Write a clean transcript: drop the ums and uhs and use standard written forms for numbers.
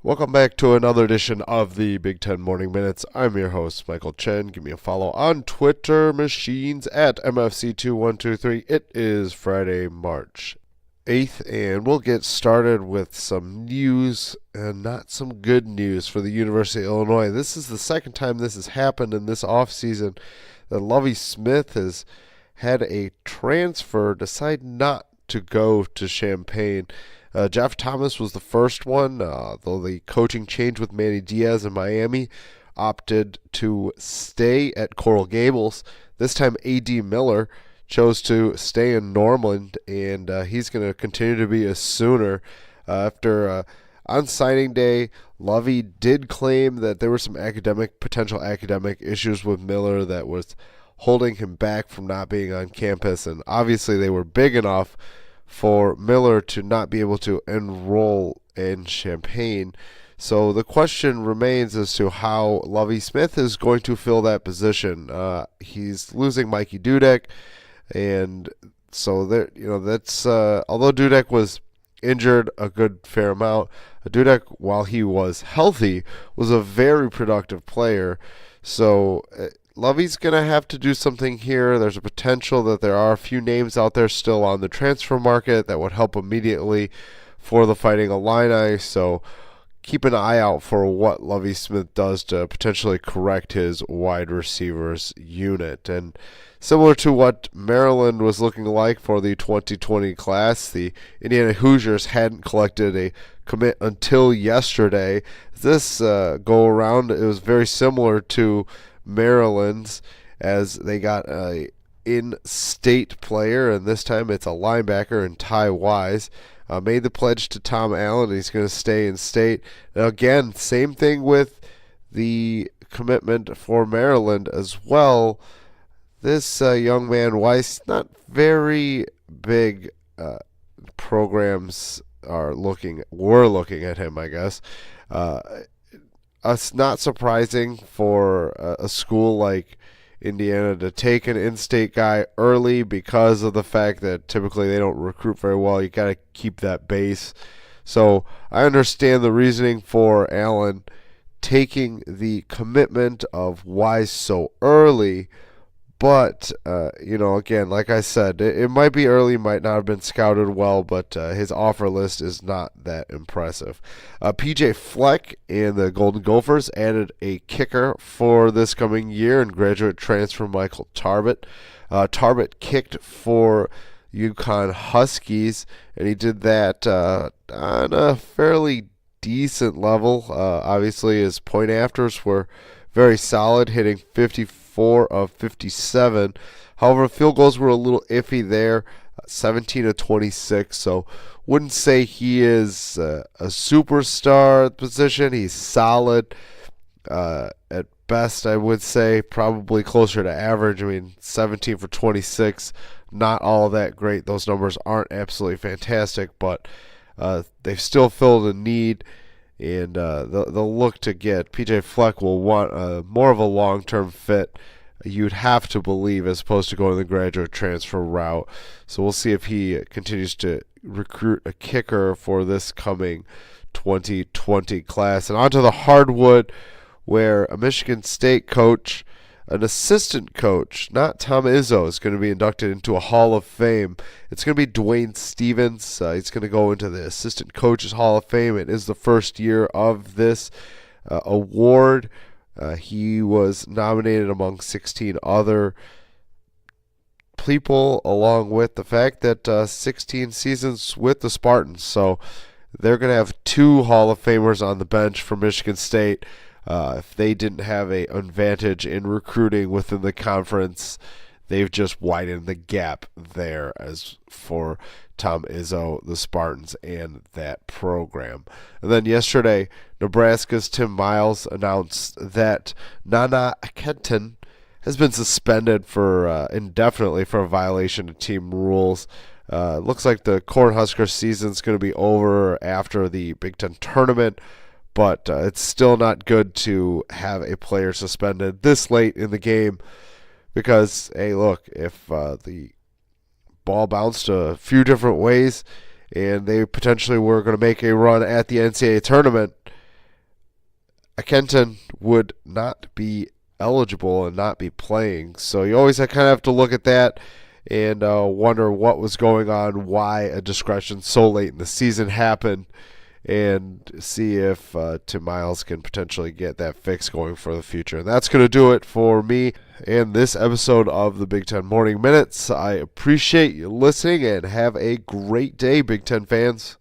Welcome back to another edition of the Big Ten Morning Minutes. I'm your host, Michael Chen. Give me a follow on Twitter machines at MFC2123. It is Friday, March 8th, and we'll get started with some news and not some good news for the University of Illinois. This is the second time this has happened in this offseason that Lovie Smith has had a transfer decide not to go to Champaign. Jeff Thomas was the first one, though the coaching change with Manny Diaz in Miami opted to stay at Coral Gables. This time, A.D. Miller chose to stay in Norman, and he's going to continue to be a Sooner. On signing day, Lovie did claim that there were some potential academic issues with Miller that was holding him back from not being on campus, and obviously they were big enough for Miller to not be able to enroll in Champaign. So the question remains as to how Lovie Smith is going to fill that position. He's losing Mikey Dudek, and so that's although Dudek was injured a good fair amount, Dudek, while he was healthy, was a very productive player. So Lovie's going to have to do something here. There's a potential that there are a few names out there still on the transfer market that would help immediately for the Fighting Illini. So keep an eye out for what Lovie Smith does to potentially correct his wide receivers unit. And similar to what Maryland was looking like for the 2020 class, the Indiana Hoosiers hadn't collected a commit until yesterday. This go around, it was very similar to Maryland's, as they got a in-state player, and this time it's a linebacker in Ty Wise. Made the pledge to Tom Allen. He's going to stay in state. Now again, same thing with the commitment for Maryland as well. This young man, Weiss, not very big programs were looking at him, I guess. It's not surprising for a school like Indiana to take an in-state guy early because of the fact that typically they don't recruit very well. You got to keep that base. So I understand the reasoning for Allen taking the commitment of Wise so early. But, again, like I said, it might be early, might not have been scouted well, but his offer list is not that impressive. PJ Fleck and the Golden Gophers added a kicker for this coming year and graduate transfer Michael Tarbett. Tarbett kicked for UConn Huskies, and he did that on a fairly decent level. Obviously, his point afters were very solid, hitting 54 of 57. However, field goals were a little iffy there, 17 of 26. So wouldn't say he is a superstar at the position. He's solid. At best, I would say probably closer to average. I mean, 17 for 26, not all that great. Those numbers aren't absolutely fantastic, but they've still filled a need. And they'll look to get PJ Fleck will want more of a long-term fit, you'd have to believe, as opposed to going the graduate transfer route. So we'll see if he continues to recruit a kicker for this coming 2020 class. And onto the hardwood, where a Michigan State coach, an assistant coach, not Tom Izzo, is going to be inducted into a Hall of Fame. It's going to be Dwayne Stevens. He's going to go into the Assistant Coaches Hall of Fame. It is the first year of this award. He was nominated among 16 other people, along with the fact that 16 seasons with the Spartans. So they're going to have two Hall of Famers on the bench for Michigan State. If they didn't have an advantage in recruiting within the conference, they've just widened the gap there as for Tom Izzo, the Spartans, and that program. And then yesterday, Nebraska's Tim Miles announced that Nana Akenton has been suspended for indefinitely for a violation of team rules. Looks like the Cornhusker season is going to be over after the Big Ten tournament. But it's still not good to have a player suspended this late in the game because, hey, look, if the ball bounced a few different ways and they potentially were going to make a run at the NCAA tournament, Kenton would not be eligible and not be playing. So you always kind of have to look at that and wonder what was going on, why a discretion so late in the season happened, and see if Tim Miles can potentially get that fix going for the future. And that's going to do it for me and this episode of the Big Ten Morning Minutes. I appreciate you listening, and have a great day, Big Ten fans.